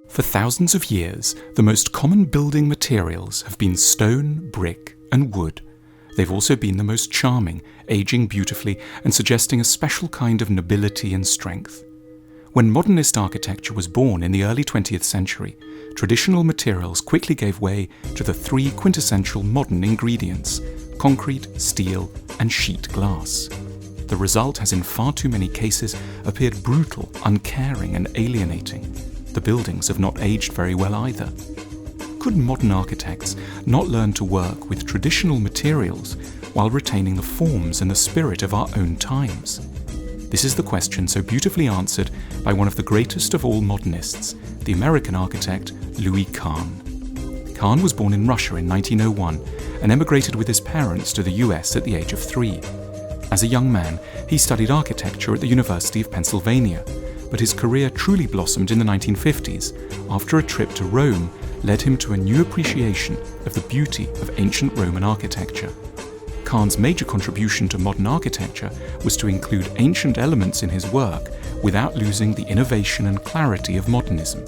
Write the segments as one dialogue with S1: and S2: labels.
S1: For thousands of years, the most common building materials have been stone, brick, and wood. They've also been the most charming, aging beautifully and suggesting a special kind of nobility and strength. When modernist architecture was born in the early 20th century, traditional materials quickly gave way to the three quintessential modern ingredients: concrete, steel, and sheet glass. The result has in far too many cases appeared brutal, uncaring, and alienating. The buildings have not aged very well either. Could modern architects not learn to work with traditional materials while retaining the forms and the spirit of our own times? This is the question so beautifully answered by one of the greatest of all modernists, the American architect Louis Kahn. Kahn was born in Russia in 1901 and emigrated with his parents to the US at the age of 3. As a young man, he studied architecture at the University of Pennsylvania, but his career truly blossomed in the 1950s after a trip to Rome led him to a new appreciation of the beauty of ancient Roman architecture. Kahn's major contribution to modern architecture was to include ancient elements in his work without losing the innovation and clarity of modernism.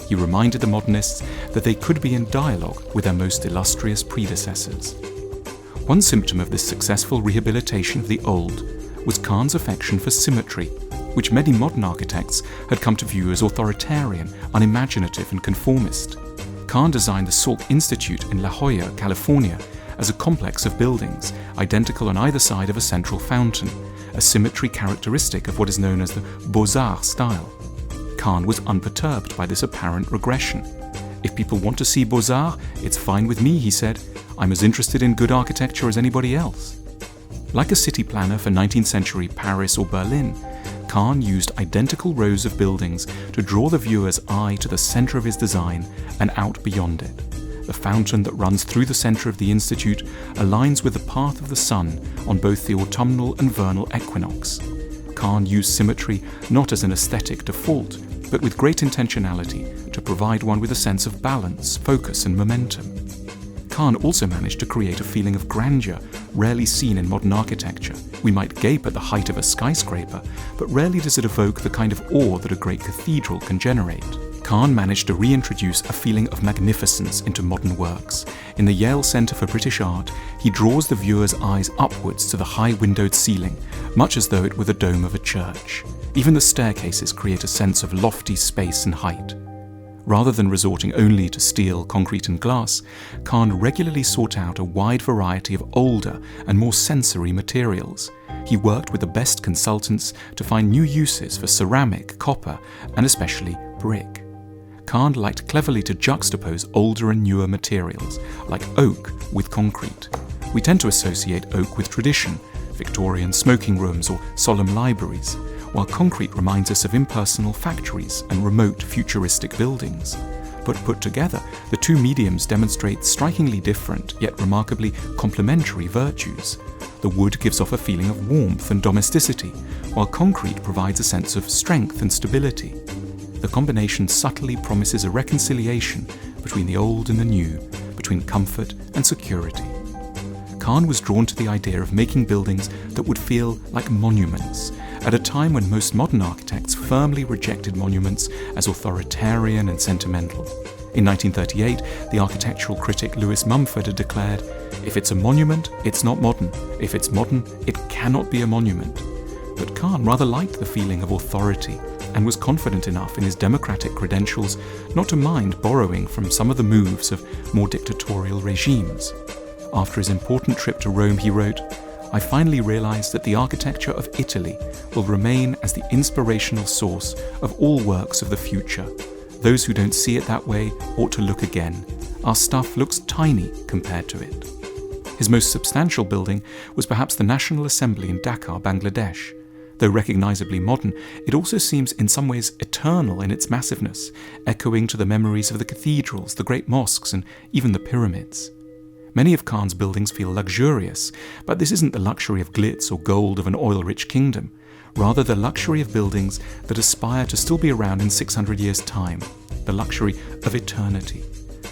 S1: He reminded the modernists that they could be in dialogue with their most illustrious predecessors. One symptom of this successful rehabilitation of the old was Kahn's affection for symmetry, which many modern architects had come to view as authoritarian, unimaginative, and conformist. Kahn designed the Salk Institute in La Jolla, California, as a complex of buildings, identical on either side of a central fountain, a symmetry characteristic of what is known as the Beaux-Arts style. Kahn was unperturbed by this apparent regression. "If people want to see Beaux-Arts, it's fine with me," he said. "I'm as interested in good architecture as anybody else." Like a city planner for 19th century Paris or Berlin, Kahn used identical rows of buildings to draw the viewer's eye to the center of his design and out beyond it. The fountain that runs through the center of the institute aligns with the path of the sun on both the autumnal and vernal equinox. Kahn used symmetry not as an aesthetic default, but with great intentionality to provide one with a sense of balance, focus, and momentum. Kahn also managed to create a feeling of grandeur rarely seen in modern architecture. We might gape at the height of a skyscraper, but rarely does it evoke the kind of awe that a great cathedral can generate. Kahn managed to reintroduce a feeling of magnificence into modern works. In the Yale Center for British Art, he draws the viewer's eyes upwards to the high windowed ceiling, much as though it were the dome of a church. Even the staircases create a sense of lofty space and height. Rather than resorting only to steel, concrete, and glass, Kahn regularly sought out a wide variety of older and more sensory materials. He worked with the best consultants to find new uses for ceramic, copper, and especially brick. Kahn liked cleverly to juxtapose older and newer materials, like oak with concrete. We tend to associate oak with tradition, Victorian smoking rooms or solemn libraries, while concrete reminds us of impersonal factories and remote futuristic buildings. But put together, the two mediums demonstrate strikingly different, yet remarkably complementary virtues. The wood gives off a feeling of warmth and domesticity, while concrete provides a sense of strength and stability. The combination subtly promises a reconciliation between the old and the new, between comfort and security. Kahn was drawn to the idea of making buildings that would feel like monuments, at a time when most modern architects firmly rejected monuments as authoritarian and sentimental. In 1938, the architectural critic Louis Mumford had declared, "If it's a monument, it's not modern. If it's modern, it cannot be a monument." But Kahn rather liked the feeling of authority and was confident enough in his democratic credentials not to mind borrowing from some of the moves of more dictatorial regimes. After his important trip to Rome, he wrote, "I finally realized that the architecture of Italy will remain as the inspirational source of all works of the future. Those who don't see it that way ought to look again. Our stuff looks tiny compared to it." His most substantial building was perhaps the National Assembly in Dhaka, Bangladesh. Though recognizably modern, it also seems in some ways eternal in its massiveness, echoing to the memories of the cathedrals, the great mosques, and even the pyramids. Many of Kahn's buildings feel luxurious, but this isn't the luxury of glitz or gold of an oil-rich kingdom, rather the luxury of buildings that aspire to still be around in 600 years' time, the luxury of eternity.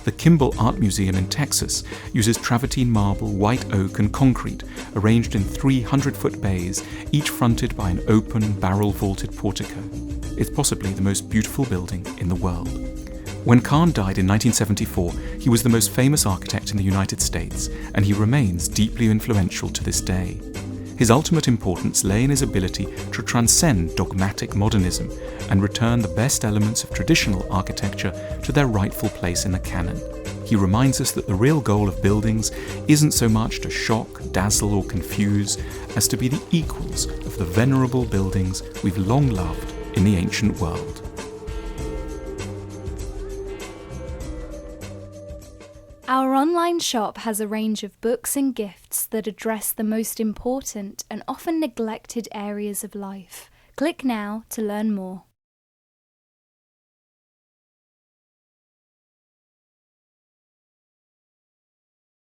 S1: The Kimball Art Museum in Texas uses travertine marble, white oak and concrete arranged in 300-foot bays, each fronted by an open, barrel-vaulted portico. It's possibly the most beautiful building in the world. When Kahn died in 1974, he was the most famous architect in the United States, and he remains deeply influential to this day. His ultimate importance lay in his ability to transcend dogmatic modernism and return the best elements of traditional architecture to their rightful place in the canon. He reminds us that the real goal of buildings isn't so much to shock, dazzle or confuse as to be the equals of the venerable buildings we've long loved in the ancient world.
S2: Our online shop has a range of books and gifts that address the most important and often neglected areas of life. Click now to learn more.